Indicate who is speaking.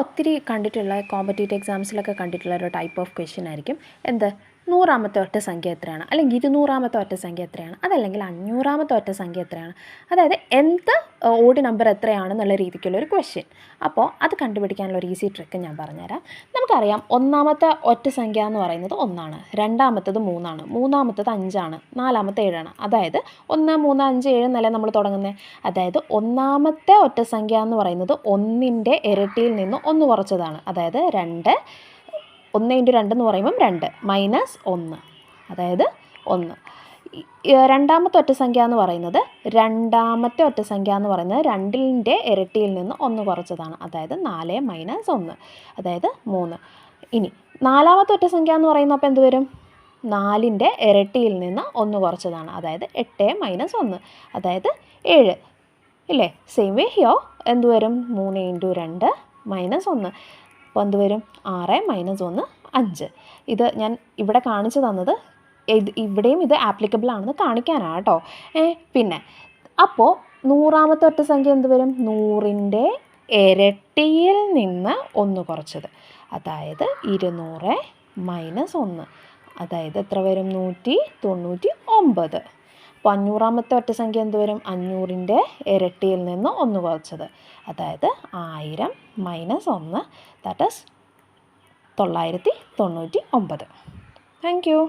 Speaker 1: ഒത്തിരി കണ്ടിട്ടുള്ള കോമ്പറ്റേറ്റീവ് എക്സാംസിലൊക്കെ കണ്ടിട്ടുള്ള ഒരു ടൈപ്പ് ഓഫ് ക്വസ്റ്റ്യൻ ആയിരിക്കും എന്ത് 100ാമത്തെ ഒറ്റ സംഖ്യ എത്രയാണ്, അല്ലെങ്കിൽ 200ാമത്തെ ഒറ്റ സംഖ്യ എത്രയാണ്, അതല്ലെങ്കിൽ 500ാമത്തെ ഒറ്റ സംഖ്യ എത്രയാണ്. അതായത് എന്ത് ഓഡ് നമ്പർ എത്രയാണെന്നുള്ള രീതിക്കുള്ള ഒരു ക്വസ്റ്റ്യൻ. അപ്പോൾ അത് കണ്ടുപിടിക്കാനുള്ള ഒരു ഈസി ട്രിക്ക് ഞാൻ പറഞ്ഞുതരാം. നമുക്കറിയാം ഒന്നാമത്തെ ഒറ്റ സംഖ്യ എന്ന് പറയുന്നത് 1 ആണ്, രണ്ടാമത്തത് 3ആണ്, മൂന്നാമത്തത് 5ആണ്, നാലാമത്തെ 7ആണ്. അതായത് 1, 3, 5, 7 എന്നല്ലേ നമ്മൾ തുടങ്ങുന്നത്. അതായത് ഒന്നാമത്തെ ഒറ്റ സംഖ്യ എന്ന് പറയുന്നത് 1ൻ്റെ ഇരട്ടിയിൽ നിന്ന് 1 കുറച്ചതാണ്. അതായത് 2, 1 × 2 എന്ന് പറയുമ്പം 2 മൈനസ് 1, അതായത് 1. രണ്ടാമത്തെ ഒറ്റ സംഖ്യ എന്ന് പറയുന്നത് 2ൻ്റെ ഇരട്ടിയിൽ നിന്ന് 1 കുറച്ചതാണ്. അതായത് 4 മൈനസ് 1, അതായത് 3. ഇനി നാലാമത്തെ ഒറ്റ സംഖ്യ എന്ന് പറയുന്നത് അപ്പോൾ എന്ത് വരും? 4ൻ്റെ ഇരട്ടിയിൽ നിന്ന് 1 കുറച്ചതാണ്. അതായത് 8 മൈനസ് 1, അതായത് 7. ഇല്ലേ? സെയിം വേ ഹിയോ എന്ത് വരും? 3 × 2 മൈനസ് 1, അപ്പോൾ എന്ത് വരും? 6 മൈനസ് 1, 5. ഇത് ഞാൻ ഇവിടെ കാണിച്ചു തന്നത് ഇവിടെയും ഇത് ആപ്ലിക്കബിൾ ആണെന്ന് കാണിക്കാനാണ് കേട്ടോ. പിന്നെ അപ്പോൾ 100ാമത്തെ ഒറ്റ സംഖ്യ എന്ത് വരും? 100ൻ്റെ ഇരട്ടിയിൽ നിന്ന് 1 കുറച്ചത്, അതായത് 200 മൈനസ് 1, അതായത് എത്ര വരും? 199. അപ്പോൾ 500ാമത്തെ ഒറ്റ സംഖ്യ എന്ത് വരും? 500ൻ്റെ ഇരട്ടിയിൽ നിന്ന് 1 കുറച്ചത്, അതായത് 1000 minus 1, that is 999. Thank you.